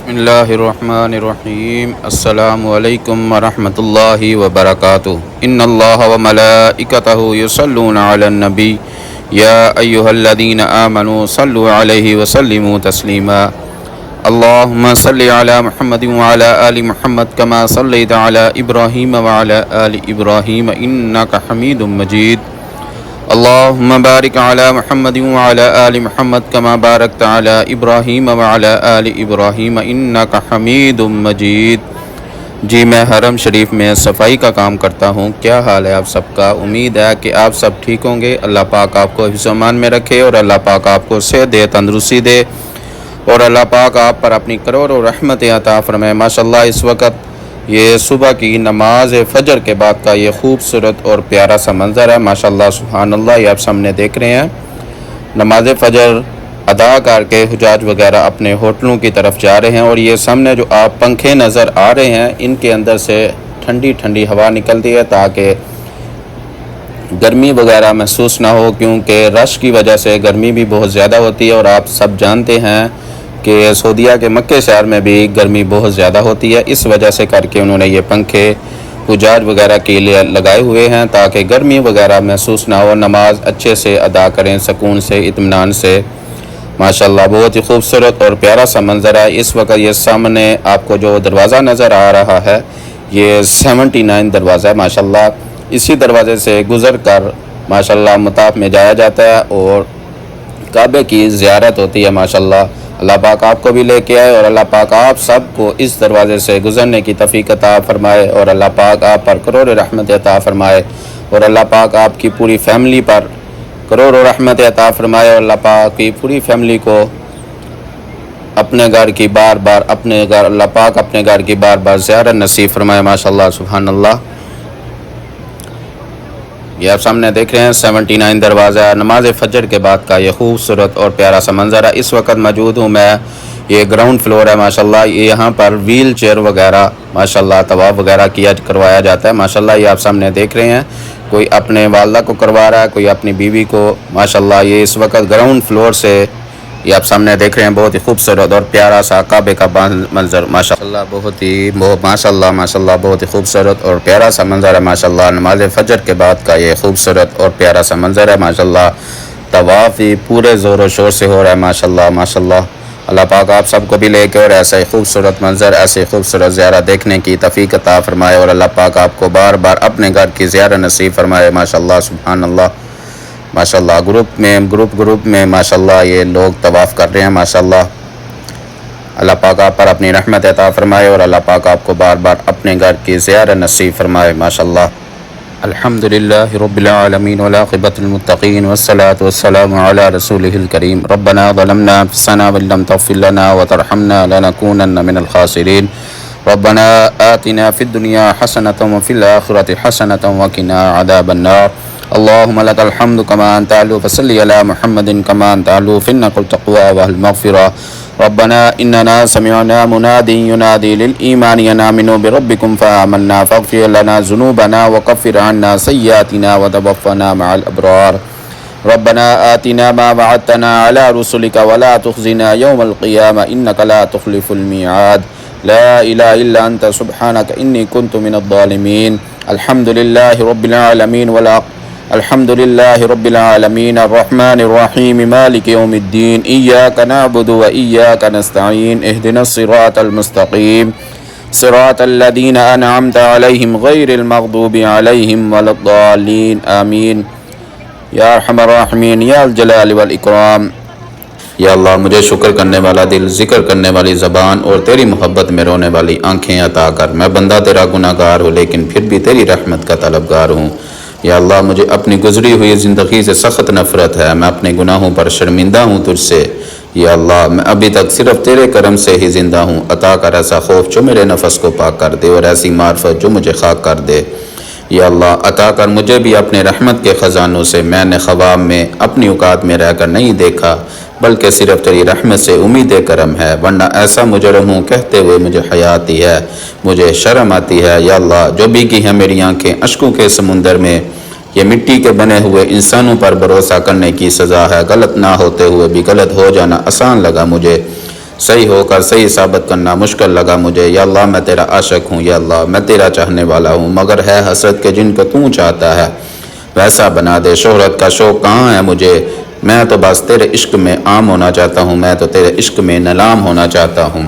بسم اللہ الرحمن الرحیم السلام علیکم ورحمۃ اللہ وبرکاتہ ان اللہ وملائکتہ یصلون علی النبی یا ایہا الذین آمنوا صلوا علیہ وسلموا تسلیما اللہم صلی علی محمد وعلی آل محمد کما صلیت علی ابراہیم وعلی آل ابراہیم انک حمید مجید اللہم بارک علی محمد وعلی آل محمد کما بارکت علی ابراہیم وعلی آل ابراہیم انک حمید مجید۔ جی میں حرم شریف میں صفائی کا کام کرتا ہوں۔ کیا حال ہے آپ سب کا؟ امید ہے کہ آپ سب ٹھیک ہوں گے۔ اللہ پاک آپ کو حفظ و امان میں رکھے اور اللہ پاک آپ کو صحت دے، تندرستی دے اور اللہ پاک آپ پر اپنی کروڑوں رحمتیں عطا فرمائے۔ ماشاءاللہ اس وقت یہ صبح کی نماز فجر کے بعد کا یہ خوبصورت اور پیارا سا منظر ہے۔ ماشاءاللہ سبحان اللہ، یہ آپ سامنے دیکھ رہے ہیں۔ نماز فجر ادا کر کے حجاج وغیرہ اپنے ہوٹلوں کی طرف جا رہے ہیں اور یہ سامنے جو آپ پنکھے نظر آ رہے ہیں ان کے اندر سے ٹھنڈی ٹھنڈی ہوا نکلتی ہے تاکہ گرمی وغیرہ محسوس نہ ہو، کیونکہ رش کی وجہ سے گرمی بھی بہت زیادہ ہوتی ہے اور آپ سب جانتے ہیں کہ سعودیہ کے مکہ شہر میں بھی گرمی بہت زیادہ ہوتی ہے۔ اس وجہ سے کر کے انہوں نے یہ پنکھے حجاج وغیرہ کے لیے لگائے ہوئے ہیں تاکہ گرمی وغیرہ محسوس نہ ہو، نماز اچھے سے ادا کریں سکون سے، اطمینان سے۔ ماشاءاللہ بہت ہی خوبصورت اور پیارا سا منظر ہے۔ اس وقت یہ سامنے آپ کو جو دروازہ نظر آ رہا ہے یہ 79 دروازہ ہے۔ ماشاءاللہ اسی دروازے سے گزر کر ماشاءاللہ مطاف میں جایا جاتا ہے اور کعبے کی زیارت ہوتی ہے۔ ماشاءاللہ اللہ پاک آپ کو بھی لے کے آئے اور اللہ پاک آپ سب کو اس دروازے سے گزرنے کی توفیق عطا فرمائے اور اللہ پاک آپ پر کروڑ رحمت عطا فرمائے اور اللہ پاک آپ کی پوری فیملی پر کروڑ رحمت عطا فرمائے اور اللہ پاک کی پوری فیملی کو اپنے گھر کی بار بار اللہ پاک اپنے گھر کی بار بار زیارت نصیب فرمائے۔ ماشاءاللہ سبحان اللہ، یہ آپ سامنے دیکھ رہے ہیں 79 دروازہ نماز فجر کے بعد کا یہ خوبصورت اور پیارا سا منظر ہے۔ اس وقت موجود ہوں میں، یہ گراؤنڈ فلور ہے۔ ماشاءاللہ یہاں پر ویل چیئر وغیرہ ماشاءاللہ طواف وغیرہ کروایا جاتا ہے۔ ماشاءاللہ یہ آپ سامنے دیکھ رہے ہیں، کوئی اپنے والدہ کو کروا رہا ہے، کوئی اپنی بیوی کو۔ ماشاءاللہ یہ اس وقت گراؤنڈ فلور سے یہ آپ سامنے دیکھ رہے ہیں، بہت ہی خوبصورت اور پیارا سا کعبے کا منظر۔ ماشاءاللہ ماشاءاللہ بہت ہی خوبصورت اور پیارا سا منظر ہے۔ ماشاءاللہ نماز فجر کے بعد کا یہ خوبصورت اور پیارا سا منظر ہے۔ ماشاءاللہ طواف ہی پورے زور و شور سے ہو رہا ہے۔ ماشاءاللہ اللہ پاک آپ سب کو بھی لے کے اور ایسا ہی خوبصورت منظر، ایسے خوبصورت زیارت دیکھنے کی توفیق عطا فرمائے اور اللہ پاک آپ کو بار بار اپنے گھر کی زیارت نصیب فرمائے۔ ماشاءاللہ سبحان اللہ، ماشاءاللہ گروپ میں ماشاءاللہ یہ لوگ طواف کر رہے ہیں۔ ماشاءاللہ اللہ پاک آپ پر اپنی رحمت عطا فرمائے اور اللہ پاک آپ کو بار بار اپنے گھر کی زیارت نصیب فرمائے۔ ماشاءاللہ الحمدللہ رب العالمین والعاقبۃ للمتقین والصلاة والسلام علی رسولہ الکریم ربنا ظلمنا انفسنا وان لم تغفر لنا وترحمنا لنکونن من الخاسرین ربنا آتنا فی الدنیا حسنۃ وفی الآخرۃ حسنۃ وقنا عذاب النار اللہم لک الحمد کما انت اہلہ فصلی علی محمد کما انت اہلہ فانک التقوی والمغفرہ ربنا اننا سمعنا منادی ینادی للایمان ان آمنوا بربکم فآمنا فاغفر لنا ذنوبنا وکفر عنا سیئاتنا وتوفنا مع الابرار ربنا آتنا ما وعدتنا على رسلك ولا تخزنا يوم القيامة انك لا تخلف الميعاد لا اله الا انت سبحانك انی كنت من الظالمین الحمد للہ رب العالمین الرحمن الرحیم مالک یوم الدین ایاک نعبد و ایاک نستعین اہدنا الصراط المستقیم صراط الذین انعمت علیہم غیر المغضوب علیہم ولا الضالین آمین یا ارحم الراحمین یا الجلال والاکرام۔ یا اللہ مجھے شکر کرنے والا دل، ذکر کرنے والی زبان اور تیری محبت میں رونے والی آنکھیں عطا کر۔ میں بندہ تیرا گناہ گار ہوں لیکن پھر بھی تیری رحمت کا طلبگار ہوں۔ یا اللہ مجھے اپنی گزری ہوئی زندگی سے سخت نفرت ہے، میں اپنے گناہوں پر شرمندہ ہوں تجھ سے۔ یا اللہ میں ابھی تک صرف تیرے کرم سے ہی زندہ ہوں، عطا کر ایسا خوف جو میرے نفس کو پاک کر دے اور ایسی معرفت جو مجھے خاک کر دے۔ یا اللہ عطا کر مجھے بھی اپنے رحمت کے خزانوں سے میں نے خواب میں اپنی اوقات میں رہ کر نہیں دیکھا، بلکہ صرف تیری رحمت سے امید کرم ہے، ورنہ ایسا مجرم ہوں کہتے ہوئے مجھے حیا آتی ہے، مجھے شرم آتی ہے۔ یا اللہ جو بھیگی ہیں میری آنکھیں اشکوں کے سمندر میں، یہ مٹی کے بنے ہوئے انسانوں پر بھروسہ کرنے کی سزا ہے، غلط نہ ہوتے ہوئے بھی غلط ہو جانا آسان لگا مجھے۔ صحیح ہو کر صحیح ثابت کرنا مشکل لگا مجھے۔ یا اللہ میں تیرا عاشق ہوں، یا اللہ میں تیرا چاہنے والا ہوں، مگر ہے حسرت کہ جن کو تو چاہتا ہے ویسا بنا دے۔ شہرت کا شوق کہاں ہے مجھے، میں تو بس تیرے عشق میں عام ہونا چاہتا ہوں، میں تو تیرے عشق میں نلام ہونا چاہتا ہوں۔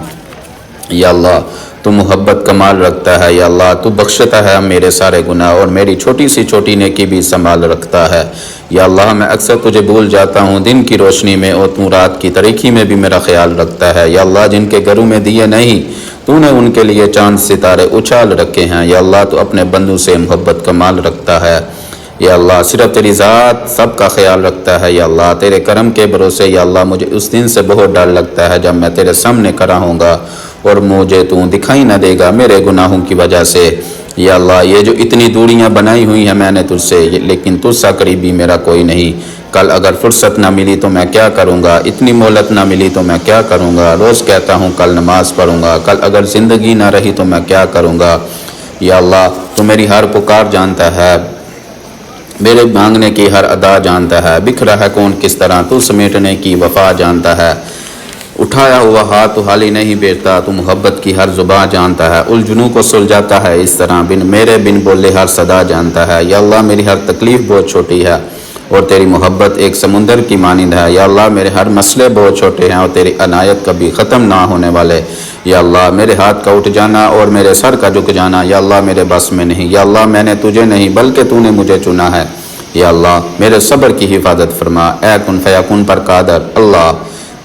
یا اللہ تو محبت کمال رکھتا ہے، یا اللہ تو بخشتا ہے میرے سارے گناہ اور میری چھوٹی سی چھوٹی نیکی بھی سنبھال رکھتا ہے۔ یا اللہ میں اکثر تجھے بھول جاتا ہوں دن کی روشنی میں، اور تو رات کی تاریکی میں بھی میرا خیال رکھتا ہے۔ یا اللہ جن کے گھروں میں دیے نہیں تو نے ان کے لیے چاند ستارے اچھال رکھے ہیں۔ یا اللہ تو اپنے بندوں سے محبت کمال رکھتا ہے۔ یا اللہ صرف تیری ذات سب کا خیال رکھتا ہے۔ یا اللہ تیرے کرم کے بھروسے یا اللہ مجھے اس دن سے بہت ڈر لگتا ہے جب میں تیرے سامنے کھڑا ہوں گا اور مجھے تو دکھائی نہ دے گا میرے گناہوں کی وجہ سے۔ یا اللہ یہ جو اتنی دوریاں بنائی ہوئی ہیں میں نے تجھ سے، لیکن تجھ سا قریبی میرا کوئی نہیں۔ کل اگر فرصت نہ ملی تو میں کیا کروں گا، اتنی مہلت نہ ملی تو میں کیا کروں گا۔ روز کہتا ہوں کل نماز پڑھوں گا، کل اگر زندگی نہ رہی تو میں کیا کروں گا۔ یا اللہ تو میری ہر پکار جانتا ہے، میرے مانگنے کی ہر ادا جانتا ہے۔ بکھرا ہے کون کس طرح تو سمیٹنے کی وفا جانتا ہے۔ اٹھایا ہوا ہاتھ تو حالی نہیں بیٹھتا، تو محبت کی ہر زباں جانتا ہے۔ الجھنوں کو سلجھاتا ہے اس طرح بن بولے ہر صدا جانتا ہے۔ یا اللہ میری ہر تکلیف بہت چھوٹی ہے اور تیری محبت ایک سمندر کی مانند ہے۔ یا اللہ میرے ہر مسئلے بہت چھوٹے ہیں اور تیری عنایت کبھی ختم نہ ہونے والے۔ یا اللہ میرے ہاتھ کا اٹھ جانا اور میرے سر کا جھک جانا یا اللہ میرے بس میں نہیں۔ یا اللہ میں نے تجھے نہیں بلکہ تو نے مجھے چنا ہے۔ یا اللہ میرے صبر کی حفاظت فرما، اے کن فیکون پر قادر اللہ۔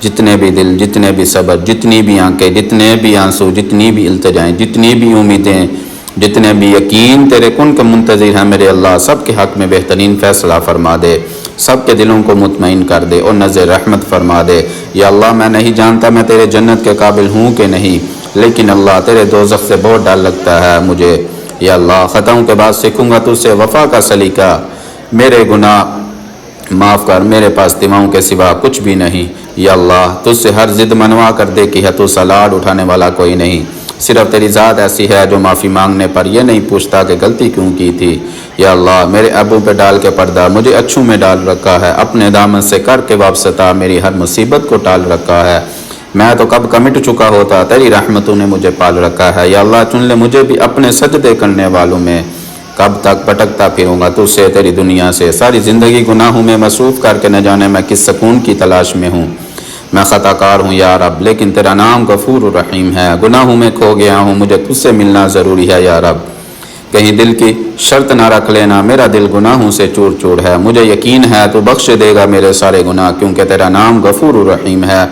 جتنے بھی دل، جتنے بھی صبر، جتنی بھی آنکھیں، جتنے بھی آنسو، جتنی بھی التجائیں، جتنی بھی امیدیں، جتنے بھی یقین تیرے کن کا منتظر ہیں میرے اللہ، سب کے حق میں بہترین فیصلہ فرما دے، سب کے دلوں کو مطمئن کر دے اور نظر رحمت فرما دے۔ یا اللہ میں نہیں جانتا میں تیرے جنت کے قابل ہوں کہ نہیں، لیکن اللہ تیرے دوزخ سے بہت ڈر لگتا ہے مجھے۔ یا اللہ خطاؤں کے بعد سیکھوں گا تجھ سے وفا کا سلیقہ، میرے گناہ معاف کر، میرے پاس دماؤں کے سوا کچھ بھی نہیں۔ یا اللہ تجھ سے ہر ضد منوا کر دے کہ ہے تو سلاڈ اٹھانے والا کوئی نہیں، صرف تیری ذات ایسی ہے جو معافی مانگنے پر یہ نہیں پوچھتا کہ غلطی کیوں کی تھی۔ یا اللہ میرے ابو پہ ڈال کے پردہ مجھے اچھوں میں ڈال رکھا ہے، اپنے دامن سے کر کے وابستہ میری ہر مصیبت کو ٹال رکھا ہے۔ میں تو کب کا مٹ چکا ہوتا، تیری رحمتوں نے مجھے پال رکھا ہے۔ یا اللہ چن لے مجھے بھی اپنے سجدے کرنے والوں میں، کب تک بھٹکتا پھروں گا تجھ سے تیری دنیا سے، ساری زندگی گناہوں میں مصروف کر کے نہ جانے میں کس سکون کی تلاش میں ہوں۔ میں خطا کار ہوں یا رب، لیکن تیرا نام غفور الرحیم ہے، گناہوں میں کھو گیا ہوں، مجھے تجھ سے ملنا ضروری ہے یا رب۔ کہیں دل کی شرط نہ رکھ لینا، میرا دل گناہوں سے چور چور ہے، مجھے یقین ہے تو بخش دے گا میرے سارے گناہ، کیونکہ تیرا نام غفور الرحیم ہے۔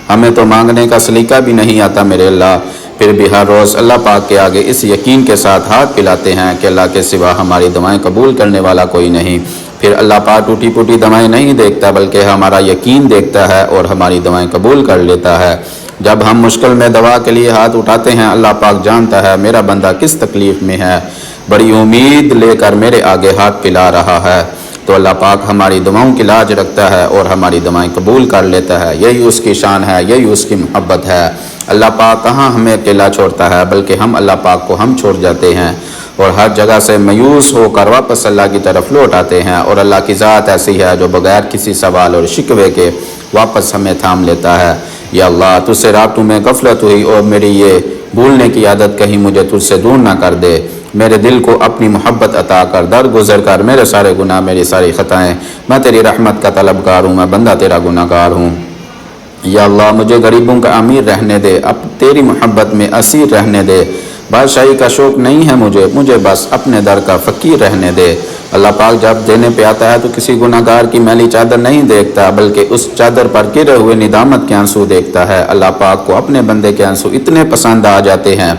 ہمیں تو مانگنے کا سلیقہ بھی نہیں آتا میرے اللہ، پھر بھی ہر روز اللہ پاک کے آگے اس یقین کے ساتھ ہاتھ پلاتے ہیں کہ اللہ کے سوا ہماری دعائیں قبول کرنے والا کوئی نہیں۔ پھر اللہ پاک ٹوٹی پوٹی دعائیں نہیں دیکھتا بلکہ ہمارا یقین دیکھتا ہے اور ہماری دعائیں قبول کر لیتا ہے۔ جب ہم مشکل میں دعا کے لیے ہاتھ اٹھاتے ہیں اللہ پاک جانتا ہے میرا بندہ کس تکلیف میں ہے، بڑی امید لے کر میرے آگے ہاتھ پلا رہا ہے، تو اللہ پاک ہماری دعاؤں کی لاج رکھتا ہے اور ہماری دعائیں قبول کر لیتا ہے۔ یہی اس کی شان ہے، یہی اس کی محبت ہے۔ اللہ پاک کہاں ہمیں اکیلا چھوڑتا ہے بلکہ ہم اللہ پاک کو ہم چھوڑ جاتے ہیں اور ہر جگہ سے مایوس ہو کر واپس اللہ کی طرف لوٹ آتے ہیں، اور اللہ کی ذات ایسی ہے جو بغیر کسی سوال اور شکوے کے واپس ہمیں تھام لیتا ہے۔ یا اللہ تجھ سے راتوں میں غفلت ہوئی اور میری یہ بھولنے کی عادت کہیں مجھے تجھ سے دور نہ کر دے، میرے دل کو اپنی محبت عطا کر، درگزر کر میرے سارے گناہ، میری ساری خطائیں، میں تیری رحمت کا طلبگار ہوں، میں بندہ تیرا گناہ گار ہوں۔ یا اللہ مجھے غریبوں کا امیر رہنے دے، اب تیری محبت میں اسیر رہنے دے، بادشاہی کا شوق نہیں ہے مجھے بس اپنے در کا فقیر رہنے دے۔ اللہ پاک جب دینے پہ آتا ہے تو کسی گناہ گار کی میلی چادر نہیں دیکھتا بلکہ اس چادر پر گرے ہوئے ندامت کے آنسو دیکھتا ہے۔ اللہ پاک کو اپنے بندے کے آنسو اتنے پسند آ جاتے ہیں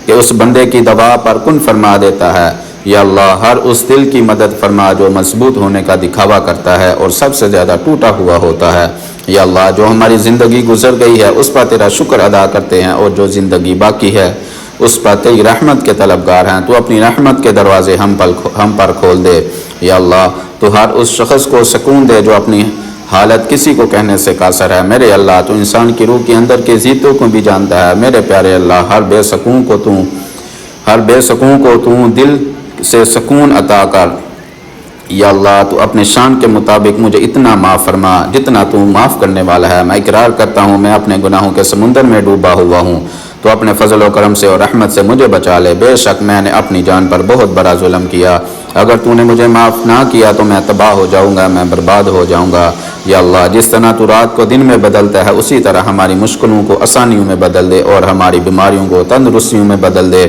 کہ اس بندے کی دوا پر کن فرما دیتا ہے۔ یا اللہ ہر اس دل کی مدد فرما جو مضبوط ہونے کا دکھاوا کرتا ہے اور سب سے زیادہ ٹوٹا ہوا ہوتا ہے۔ یا اللہ جو ہماری زندگی گزر گئی ہے اس پر تیرا شکر ادا کرتے ہیں، اور جو زندگی باقی ہے اس پر تیری رحمت کے طلبگار ہیں، تو اپنی رحمت کے دروازے ہم پر کھول دے۔ یا اللہ تو ہر اس شخص کو سکون دے جو اپنی حالت کسی کو کہنے سے قاصر ہے۔ میرے اللہ تو انسان کی روح کے اندر کے زیتوں کو بھی جانتا ہے۔ میرے پیارے اللہ ہر بے سکون کو تو دل سے سکون عطا کر، یا اللہ تو اپنے شان کے مطابق مجھے اتنا معاف فرما جتنا تو معاف کرنے والا ہے۔ میں اقرار کرتا ہوں میں اپنے گناہوں کے سمندر میں ڈوبا ہوا ہوں، تو اپنے فضل و کرم سے اور رحمت سے مجھے بچا لے۔ بے شک میں نے اپنی جان پر بہت بڑا ظلم کیا، اگر تو نے مجھے معاف نہ کیا تو میں تباہ ہو جاؤں گا، میں برباد ہو جاؤں گا۔ یا اللہ جس طرح تو رات کو دن میں بدلتا ہے اسی طرح ہماری مشکلوں کو آسانیوں میں بدل دے، اور ہماری بیماریوں کو تندرستیوں میں بدل دے،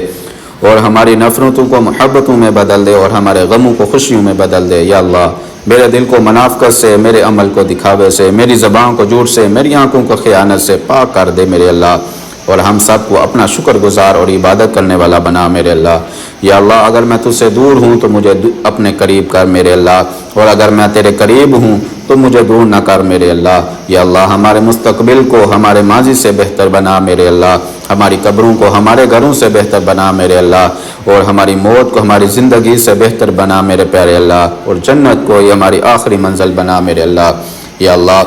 اور ہماری نفرتوں کو محبتوں میں بدل دے، اور ہمارے غموں کو خوشیوں میں بدل دے۔ یا اللہ میرے دل کو منافقت سے، میرے عمل کو دکھاوے سے، میری زبان کو جھوٹ سے، میری آنکھوں کو خیانت سے پاک کر دے میرے اللہ، اور ہم سب کو اپنا شکر گزار اور عبادت کرنے والا بنا میرے اللہ۔ یا اللہ اگر میں تجھ سے دور ہوں تو مجھے اپنے قریب کر میرے اللہ، اور اگر میں تیرے قریب ہوں تو مجھے دور نہ کر میرے اللہ۔ یا اللہ ہمارے مستقبل کو ہمارے ماضی سے بہتر بنا میرے اللہ، ہماری قبروں کو ہمارے گھروں سے بہتر بنا میرے اللہ، اور ہماری موت کو ہماری زندگی سے بہتر بنا میرے پیارے اللہ، اور جنت کو یہ ہماری آخری منزل بنا میرے اللہ۔ یا اللہ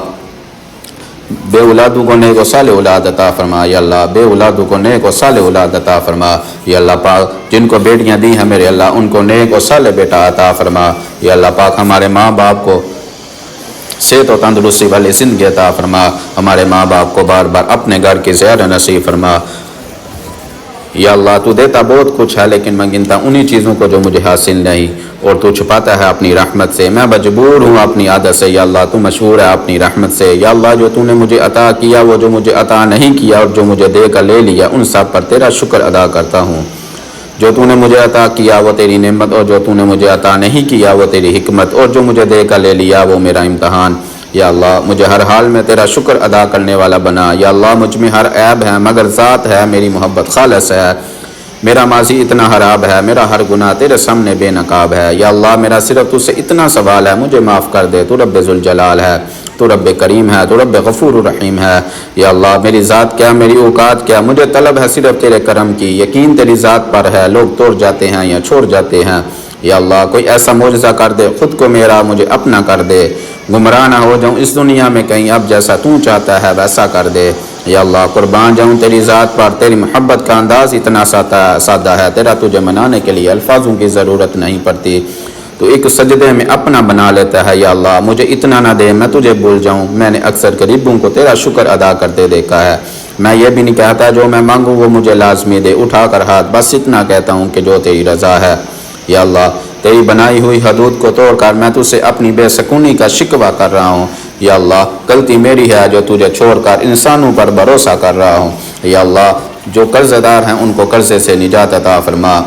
بے اولادوں کو نیک و صالح اولاد عطا فرما۔ یا اللہ بے اولادوں کو نیک و صالح اولاد عطا فرما۔ یا اللہ پاک جن کو بیٹیاں دی ہیں میرے اللہ ان کو نیک و صالح بیٹا عطا فرما۔ یا اللہ پاک ہمارے ماں باپ کو صحت و تندرستی والی زندگی عطا فرما، ہمارے ماں باپ کو بار بار اپنے گھر کی زیارت نصیب فرما۔ یا اللہ تو دیتا بہت کچھ ہے لیکن میں گنتا انہی چیزوں کو جو مجھے حاصل نہیں، اور تو چھپاتا ہے اپنی رحمت سے، میں مجبور ہوں اپنی عادت سے۔ یا اللہ تو مشہور ہے اپنی رحمت سے۔ یا اللہ جو تو نے مجھے عطا کیا، وہ جو مجھے عطا نہیں کیا اور جو مجھے دے کر لے لیا، ان سب پر تیرا شکر ادا کرتا ہوں۔ جو تو نے مجھے عطا کیا وہ تیری نعمت، اور جو تو نے مجھے عطا نہیں کیا وہ تیری حکمت، اور جو مجھے دے کر لے لیا وہ میرا امتحان۔ یا اللہ مجھے ہر حال میں تیرا شکر ادا کرنے والا بنا۔ یا اللہ مجھ میں ہر عیب ہے مگر ذات ہے میری محبت خالص ہے، میرا ماضی اتنا خراب ہے، میرا ہر گناہ تیرے سامنے بے نقاب ہے۔ یا اللہ میرا صرف تجھ سے اتنا سوال ہے، مجھے معاف کر دے، تو رب ذوالجلال ہے، تو رب کریم ہے، تو رب غفور الرحیم ہے۔ یا اللہ میری ذات کیا، میری اوقات کیا، مجھے طلب ہے صرف تیرے کرم کی، یقین تیری ذات پر ہے، لوگ توڑ جاتے ہیں یا چھوڑ جاتے ہیں۔ یا اللہ کوئی ایسا معجزہ کر دے، خود کو میرا مجھے اپنا کر دے، گمراہ نہ ہو جاؤں اس دنیا میں کہیں، اب جیسا تو چاہتا ہے ویسا کر دے۔ یا اللہ قربان جاؤں تیری ذات پر، تیری محبت کا انداز اتنا سادہ ہے، تیرا تجھے منانے کے لیے الفاظوں کی ضرورت نہیں پڑتی، تو ایک سجدے میں اپنا بنا لیتا ہے۔ یا اللہ مجھے اتنا نہ دے میں تجھے بھول جاؤں، میں نے اکثر غریبوں کو تیرا شکر ادا کرتے دیکھا ہے۔ میں یہ بھی نہیں کہتا جو میں مانگوں وہ مجھے لازمی دے، اٹھا کر ہاتھ بس اتنا کہتا ہوں کہ جو تیری رضا ہے۔ یا اللہ تیری بنائی ہوئی حدود کو توڑ کر میں تجھ سے اپنی بے سکونی کا شکوہ کر رہا ہوں۔ یا اللہ غلطی میری ہے جو تجھے چھوڑ کر انسانوں پر بھروسہ کر رہا ہوں۔ یا اللہ جو قرض دار ہیں ان کو قرضے سے نجات عطا فرما۔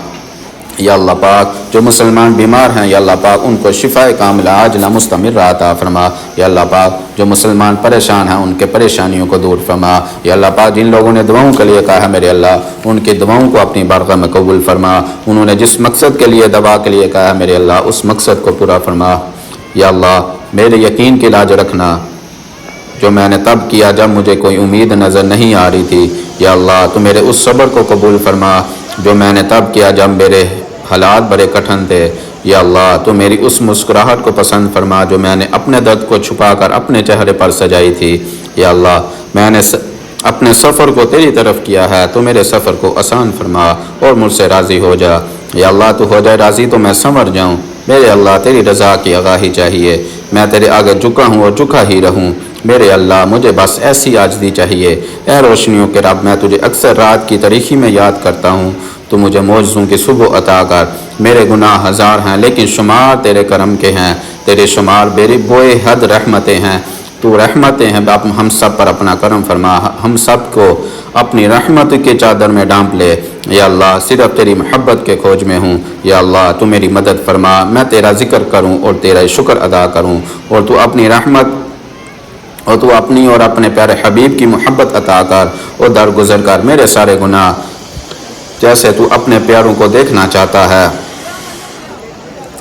یا اللہ پاک جو مسلمان بیمار ہیں یا اللہ پاک ان کو شفائے کاملہ عاجلہ مستمرہ عطا فرما۔ یا اللہ پاک جو مسلمان پریشان ہیں ان کے پریشانیوں کو دور فرما۔ یا اللہ پاک جن لوگوں نے دعاؤں کے لیے کہا ہے میرے اللہ ان کی دعاؤں کو اپنی بارگاہ میں قبول فرما، انہوں نے جس مقصد کے لیے دعا کے لیے کہا ہے میرے اللہ اس مقصد کو پورا فرما۔ یا اللہ میرے یقین کی لاج رکھنا جو میں نے تب کیا جب مجھے کوئی امید نظر نہیں آ رہی تھی۔ یا اللہ تو میرے اس صبر کو قبول فرما جو میں نے تب کیا جب میرے حالات بڑے کٹھن تھے۔ یا اللہ تو میری اس مسکراہٹ کو پسند فرما جو میں نے اپنے درد کو چھپا کر اپنے چہرے پر سجائی تھی۔ یا اللہ میں نے اپنے سفر کو تیری طرف کیا ہے تو میرے سفر کو آسان فرما اور مجھ سے راضی ہو جا۔ یا اللہ تو ہو جائے راضی تو میں سنور جاؤں۔ میرے اللہ تیری رضا کی آگاہی چاہیے، میں تیرے آگے جھکا ہوں اور جھکا ہی رہوں۔ میرے اللہ مجھے بس ایسی عاجزی چاہیے۔ اے روشنیوں کے رب میں تجھے اکثر رات کی تاریکی میں یاد کرتا ہوں، تو مجھے معجزوں کی صبح عطا کر۔ میرے گناہ ہزار ہیں لیکن شمار تیرے کرم کے ہیں، تیرے شمار بے بوئے حد رحمتیں ہیں، تو رحمتیں ہیں ہم سب پر اپنا کرم فرما، ہم سب کو اپنی رحمت کے چادر میں ڈانپ لے۔ یا اللہ صرف تیری محبت کے کھوج میں ہوں۔ یا اللہ تو میری مدد فرما، میں تیرا ذکر کروں اور تیرا شکر ادا کروں، اور تو اپنی رحمت اور تو اپنی اور اپنے پیارے حبیب کی محبت عطا کر اور درگزر کر میرے سارے گناہ جیسے تو اپنے پیاروں کو دیکھنا چاہتا ہے۔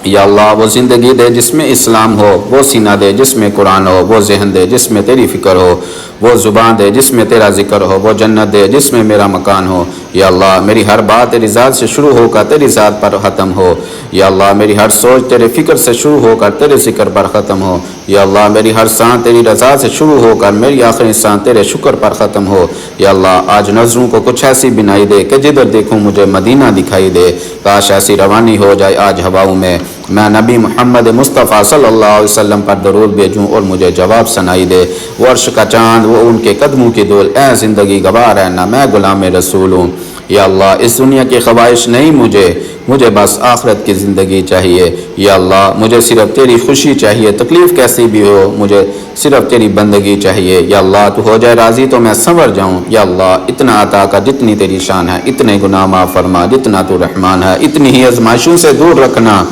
یا اللہ وہ زندگی دے جس میں اسلام ہو، وہ سینہ دے جس میں قرآن ہو، وہ ذہن دے جس میں تیری فکر ہو، وہ زبان دے جس میں تیرا ذکر ہو، وہ جنت دے جس میں میرا مکان ہو۔ یا اللہ میری ہر بات تیری ذات سے شروع ہو کر تیری ذات پر ختم ہو۔ یا اللہ میری ہر سوچ تیرے فکر سے شروع ہو کر تیرے ذکر پر ختم ہو۔ یا اللہ میری ہر سانس تیری رضا سے شروع ہو کر میری آخری سانس تیرے شکر پر ختم ہو۔ یا اللہ آج نظروں کو کچھ ایسی بنائی دے کہ جدھر دیکھوں مجھے مدینہ دکھائی دے، کاش ایسی روانی ہو جائے آج ہواؤں میں میں نبی محمد مصطفیٰ صلی اللہ علیہ وسلم پر درود بھیجوں اور مجھے جواب سنائی دے۔ وہ عرش کا چاند، وہ ان کے قدموں کی دھول، اے زندگی گواہ رہنا میں غلام رسول ہوں۔ یا اللہ اس دنیا کی خواہش نہیں مجھے بس آخرت کی زندگی چاہیے۔ یا اللہ مجھے صرف تیری خوشی چاہیے، تکلیف کیسی بھی ہو مجھے صرف تیری بندگی چاہیے۔ یا اللہ تو ہو جائے راضی تو میں سنور جاؤں۔ یا اللہ اتنا عطا کر جتنی تیری شان ہے، اتنے گناہ معاف فرما جتنا تو رحمان ہے، اتنی ہی آزمائشوں سے دور رکھنا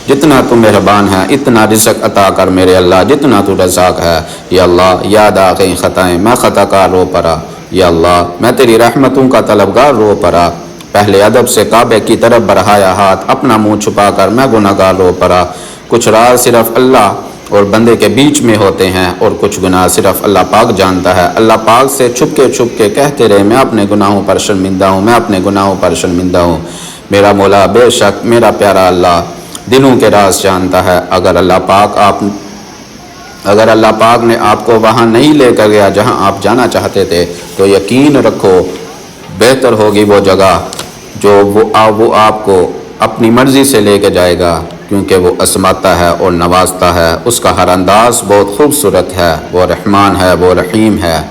جتنا تو مہربان ہے، اتنا رزق عطا کر میرے اللہ جتنا تو رزاق ہے۔ یا اللہ یاد آ گئی خطائیں، میں خطا کار رو پڑا۔ یا اللہ میں تیری رحمتوں کا طلبگار رو پڑا۔ پہلے ادب سے کعبے کی طرف بڑھایا ہاتھ، اپنا منہ چھپا کر میں گناہگار رو پڑا۔ کچھ راز صرف اللہ اور بندے کے بیچ میں ہوتے ہیں اور کچھ گناہ صرف اللہ پاک جانتا ہے۔ اللہ پاک سے چھپ کے کہتے رہے میں اپنے گناہوں پر شرمندہ ہوں، میں اپنے گناہوں پر شرمندہ ہوں۔ میرا مولا بے شک میرا پیارا اللہ دلوں کے راز جانتا ہے۔ اگر اللہ پاک نے آپ کو وہاں نہیں لے کر گیا جہاں آپ جانا چاہتے تھے تو یقین رکھو بہتر ہوگی وہ جگہ جو وہ آپ کو اپنی مرضی سے لے کے جائے گا، کیونکہ وہ عصمتہ ہے اور نوازتا ہے۔ اس کا ہر انداز بہت خوبصورت ہے، وہ رحمان ہے، وہ رحیم ہے۔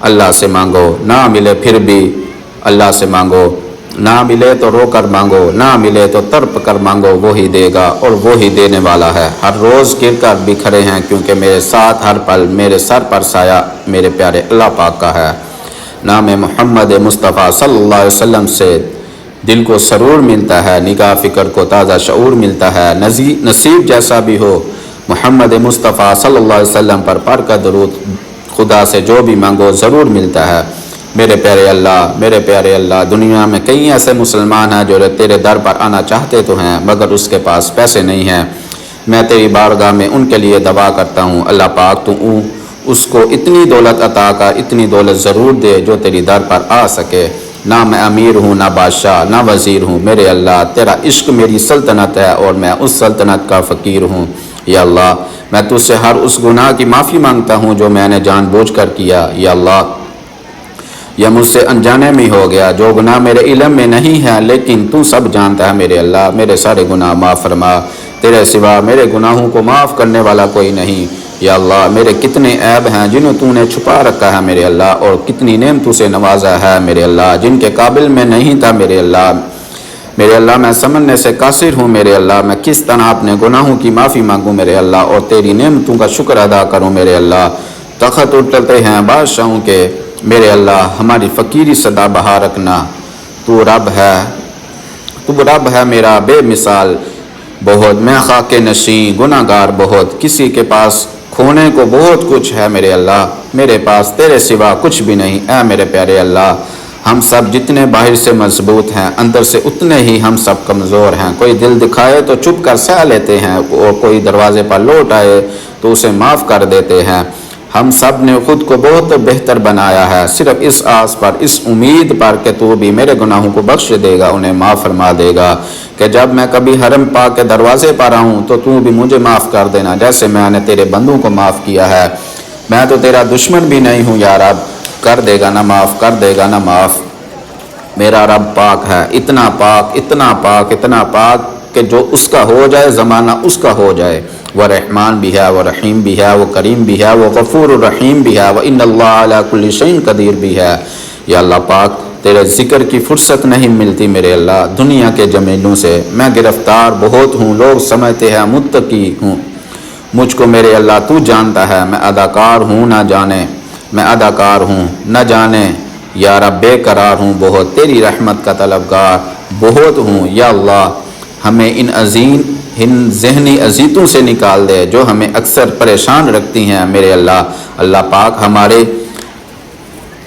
اللہ سے مانگو، نہ ملے پھر بھی اللہ سے مانگو، نہ ملے تو رو کر مانگو، نہ ملے تو تڑپ کر مانگو، وہی دے گا اور وہی دینے والا ہے۔ ہر روز گر کر بکھرے ہیں کیونکہ میرے ساتھ ہر پل میرے سر پر سایہ میرے پیارے اللہ پاک کا ہے۔ نام محمد مصطفیٰ صلی اللہ علیہ وسلم سے دل کو سرور ملتا ہے، نگاہ فکر کو تازہ شعور ملتا ہے۔ نصیب جیسا بھی ہو محمد مصطفیٰ صلی اللہ علیہ وسلم پر پڑھ کر درود خدا سے جو بھی مانگو ضرور ملتا ہے۔ میرے پیارے اللہ دنیا میں کئی ایسے مسلمان ہیں جو تیرے در پر آنا چاہتے تو ہیں مگر اس کے پاس پیسے نہیں ہیں۔ میں تیری بارگاہ میں ان کے لیے دعا کرتا ہوں، اللہ پاک تو اس کو اتنی دولت عطا کر، اتنی دولت ضرور دے جو تیری در پر آ سکے۔ نہ میں امیر ہوں، نہ بادشاہ، نہ وزیر ہوں، میرے اللہ تیرا عشق میری سلطنت ہے اور میں اس سلطنت کا فقیر ہوں۔ یا اللہ میں تجھ سے ہر اس گناہ کی معافی مانگتا ہوں جو میں نے جان بوجھ کر کیا۔ یا اللہ یہ مجھ سے انجانے میں ہو گیا، جو گناہ میرے علم میں نہیں ہے لیکن تو سب جانتا ہے میرے اللہ، میرے سارے گناہ معاف فرما۔ تیرے سوا میرے گناہوں کو معاف کرنے والا کوئی نہیں۔ یا اللہ میرے کتنے عیب ہیں جنہیں تو نے چھپا رکھا ہے میرے اللہ، اور کتنی نعمتوں سے نوازا ہے میرے اللہ جن کے قابل میں نہیں تھا میرے اللہ۔ میں سمجھنے سے قاصر ہوں میرے اللہ، میں کس طرح اپنے گناہوں کی معافی مانگوں میرے اللہ اور تیری نعمتوں کا شکر ادا کروں میرے اللہ۔ تخت اٹھتے ہیں بادشاہوں کے میرے اللہ، ہماری فقیری صدا بہا رکھنا۔ تو رب ہے میرا بے مثال بہت، میں خاک نشیں گناہ گار بہت، کسی کے پاس کھونے کو بہت کچھ ہے میرے اللہ، میرے پاس تیرے سوا کچھ بھی نہیں۔ اے میرے پیارے اللہ ہم سب جتنے باہر سے مضبوط ہیں اندر سے اتنے ہی ہم سب کمزور ہیں۔ کوئی دل دکھائے تو چپ کر سہ لیتے ہیں اور کوئی دروازے پر لوٹ آئے تو اسے معاف کر دیتے ہیں۔ ہم سب نے خود کو بہت بہتر بنایا ہے، صرف اس آس پر، اس امید پر کہ تو بھی میرے گناہوں کو بخش دے گا، انہیں معاف فرما دے گا، کہ جب میں کبھی حرم پاک کے دروازے پر آؤں تو بھی مجھے معاف کر دینا جیسے میں نے تیرے بندوں کو معاف کیا ہے۔ میں تو تیرا دشمن بھی نہیں ہوں یا رب، کر دے گا نہ معاف، کر دے گا نہ معاف۔ میرا رب پاک ہے، اتنا پاک اتنا پاک اتنا پاک کہ جو اس کا ہو جائے زمانہ اس کا ہو جائے۔ وہ رحمان بھی ہے، وہ رحیم بھی ہے، وہ کریم بھی ہے، وہ غفور الرحیم بھی ہے، وہ ان اللہ علی کل شیء قدیر بھی ہے۔ یا اللہ پاک تیرے ذکر کی فرصت نہیں ملتی میرے اللہ، دنیا کے جمیلوں سے میں گرفتار بہت ہوں، لوگ سمجھتے ہیں متقی ہوں، مجھ کو میرے اللہ تو جانتا ہے، میں اداکار ہوں نہ جانے، میں اداکار ہوں نہ جانے، یا رب بے قرار ہوں بہت، تیری رحمت کا طلبگار بہت ہوں۔ یا اللہ ہمیں ان ذہنی اذیتوں سے نکال دے جو ہمیں اکثر پریشان رکھتی ہیں میرے اللہ۔ اللہ پاک ہمارے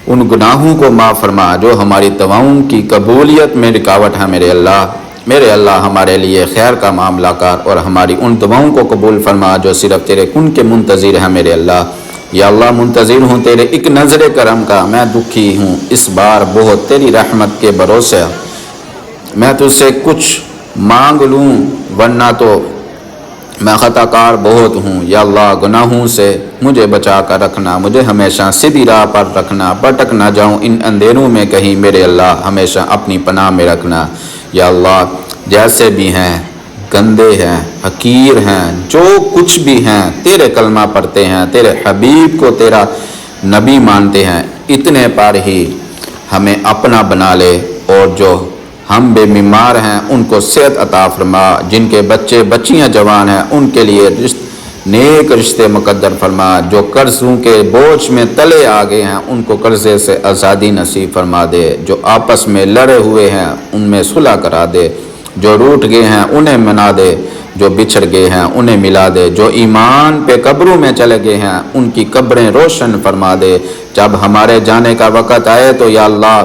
ان گناہوں کو معاف فرما جو ہماری دعاؤں کی قبولیت میں رکاوٹ ہے میرے اللہ۔ میرے اللہ ہمارے لیے خیر کا معاملہ کر اور ہماری ان دعاؤں کو قبول فرما جو صرف تیرے کن کے منتظر ہیں میرے اللہ۔ یا اللہ منتظر ہوں تیرے ایک نظر کرم کا، میں دکھی ہوں اس بار بہت تیری رحمت کے بھروسے، میں تجھ سے کچھ مانگ لوں ورنہ تو میں خطا کار بہت ہوں۔ یا اللہ گناہوں سے مجھے بچا کر رکھنا، مجھے ہمیشہ سیدھی راہ پر رکھنا، بھٹک نہ جاؤں ان اندھیروں میں کہیں میرے اللہ، ہمیشہ اپنی پناہ میں رکھنا۔ یا اللہ جیسے بھی ہیں گندے ہیں، حقیر ہیں، جو کچھ بھی ہیں تیرے کلمہ پڑھتے ہیں، تیرے حبیب کو تیرا نبی مانتے ہیں، اتنے پر ہی ہمیں اپنا بنا لے، اور جو ہم بے بیمار ہیں ان کو صحت عطا فرما، جن کے بچے بچیاں جوان ہیں ان کے لیے نیک رشتے مقدر فرما، جو قرضوں کے بوجھ میں تلے آ گئے ہیں ان کو قرضے سے آزادی نصیب فرما دے، جو آپس میں لڑے ہوئے ہیں ان میں صلح کرا دے، جو روٹ گئے ہیں انہیں منا دے، جو بچھڑ گئے ہیں انہیں ملا دے، جو ایمان پہ قبروں میں چلے گئے ہیں ان کی قبریں روشن فرما دے۔ جب ہمارے جانے کا وقت آئے تو یا اللہ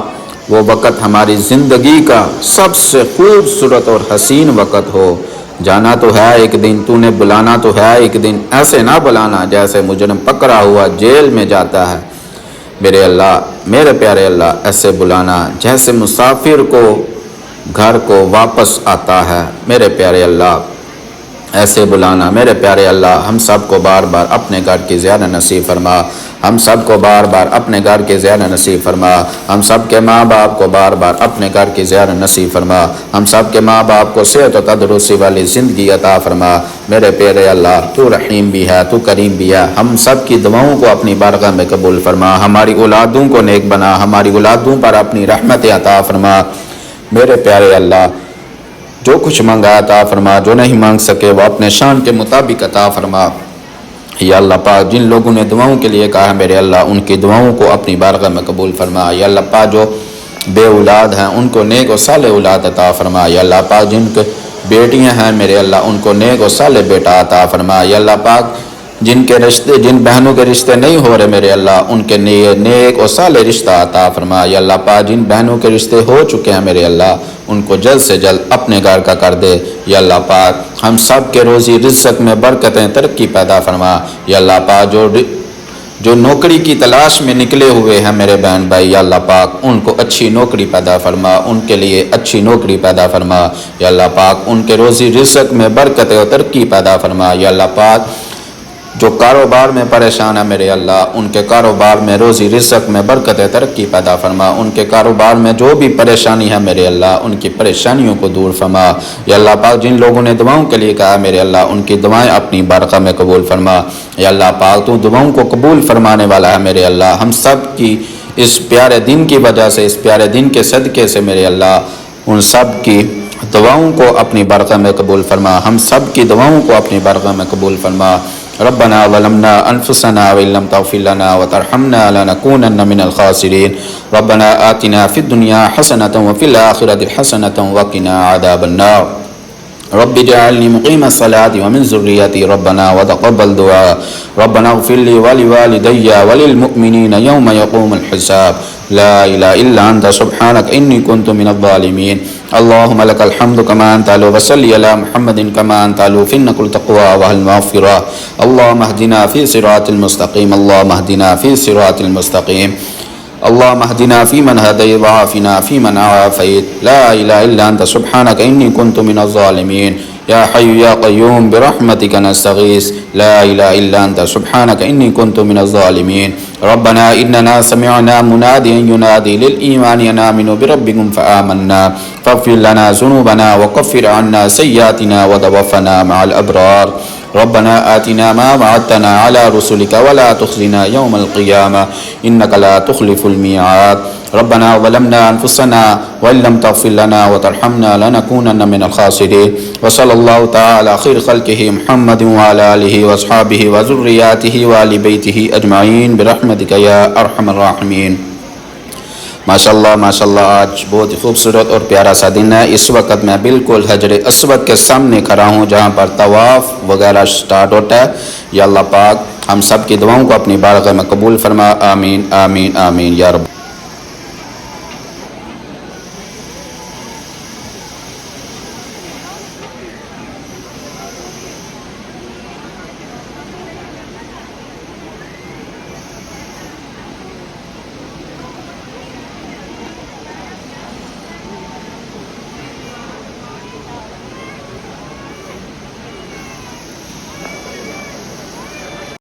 وہ وقت ہماری زندگی کا سب سے خوبصورت اور حسین وقت ہو۔ جانا تو ہے ایک دن، تو نے بلانا تو ہے ایک دن، ایسے نہ بلانا جیسے مجرم پکڑا ہوا جیل میں جاتا ہے میرے اللہ، میرے پیارے اللہ، ایسے بلانا جیسے مسافر کو گھر کو واپس آتا ہے میرے پیارے اللہ، ایسے بلانا میرے پیارے اللہ۔ ہم سب کو بار بار اپنے گھر کی زیارت نصیب فرما، ہم سب کو بار بار اپنے گھر کی زیارت نصیب فرما، ہم سب کے ماں باپ کو بار بار اپنے گھر کی زیارت نصیب فرما، ہم سب کے ماں باپ کو صحت و تندرستی والی زندگی عطا فرما میرے پیارے اللہ۔ تو رحیم بھی ہے، تو کریم بھی ہے، ہم سب کی دعاؤں کو اپنی بارگاہ میں قبول فرما، ہماری اولادوں کو نیک بنا، ہماری اولادوں پر اپنی رحمت عطا فرما میرے پیارے اللہ۔ جو کچھ مانگا عطا فرما، جو نہیں مانگ سکے وہ اپنے شان کے مطابق عطا فرما یا اللہ پاک۔ جن لوگوں نے دعاؤں کے لیے کہا ہے میرے اللہ ان کی دعاؤں کو اپنی بارگاہ میں قبول فرما یا اللہ پاک۔ جو بے اولاد ہیں ان کو نیک و صالح اولاد عطا فرما یا اللہ پاک۔ جن کے بیٹیاں ہیں میرے اللہ ان کو نیک و صالح بیٹا عطا فرما یا اللہ پاک۔ جن کے رشتے، جن بہنوں کے رشتے نہیں ہو رہے میرے اللہ ان کے نیک و صالح رشتہ عطا فرما یا اللہ پاک۔ جن بہنوں کے رشتے ہو چکے ہیں میرے اللہ ان کو جلد سے جلد اپنے گھر کا کر دے یا اللہ پاک۔ ہم سب کے روزی رزق میں برکتیں ترقی پیدا فرما یا اللہ پاک۔ جو نوکری کی تلاش میں نکلے ہوئے ہیں میرے بہن بھائی یا اللہ پاک ان کو اچھی نوکری پیدا فرما، ان کے لیے اچھی نوکری پیدا فرما یا اللہ پاک۔ ان کے روزی رزق میں برکتیں اور ترقی پیدا فرما یا اللہ پاک۔ جو کاروبار میں پریشان ہے میرے اللہ ان کے کاروبار میں روزی رزق میں برکت ترقی پیدا فرما، ان کے کاروبار میں جو بھی پریشانی ہے میرے اللہ ان کی پریشانیوں کو دور فرما یا اللہ پاک۔ جن لوگوں نے دعاؤں کے لیے کہا میرے اللہ ان کی دعائیں اپنی بارگاہ میں قبول فرما یا اللہ پاک۔ تو دعاؤں کو قبول فرمانے والا ہے میرے اللہ۔ ہم سب کی اس پیارے دن کی وجہ سے، اس پیارے دن کے صدقے سے میرے اللہ ان سب کی دعاؤں کو اپنی بارگاہ میں قبول فرما، ہم سب کی دعاؤں کو اپنی بارگاہ میں قبول فرما۔ ربنا ظلمنا انفسنا وان لم تغفر لنا وترحمنا لنكونن من الخاسرين ربنا آتنا في الدنيا حسنة وفي الآخرة حسنة وقنا عذاب النار رب اجعلني مقيم الصلاة ومن ذريتي ربنا وتقبل دعاء ربنا اغفر لي ولوالدي وللمؤمنين يوم يقوم الحساب لا إله إلا أنت سبحانك إني كنت من الظالمين اللهم لك الحمد كما أنت أهل وصلي على محمد كما أنت أهل في النقل تقوى وأهل المغفرة اللهم اهدنا في صراط المستقيم اللهم اهدنا في صراط المستقيم اللهم اهدنا فيمن هديت وعافنا فيمن عافيت لا إله إلا أنت سبحانك إني كنت من الظالمين يا حي يا قيوم برحمتك نستغيث لا إله إلا أنت سبحانك إني كنت من الظالمين ربنا إننا سمعنا مناديا ينادي للإيمان أن آمنوا بربكم فآمنا فاغفر لنا ذنوبنا وكفر عنا سيئاتنا وتوفنا مع الأبرار ربنا آتنا ما وعدتنا على رسلك ولا تخزنا يوم القيامة إنك لا تخلف الميعاد ربنا ظلمنا أنفسنا وإن لم تغفر لنا وترحمنا لنكونن من الخاسرين وصلى الله تعالى خير خلقه محمد وعلى آله وأصحابه وذرياته وآل بيته أجمعين برحمتك يا أرحم الراحمين۔ ماشاءاللہ آج بہت ہی خوبصورت اور پیارا سا دن ہے۔ اس وقت میں بالکل حجر اسود کے سامنے کھڑا ہوں جہاں پر طواف وغیرہ سٹارٹ ہوتا ہے۔ یا اللہ پاک ہم سب کی دعاؤں کو اپنی بارگاہ میں قبول فرما، آمین آمین آمین یا رب۔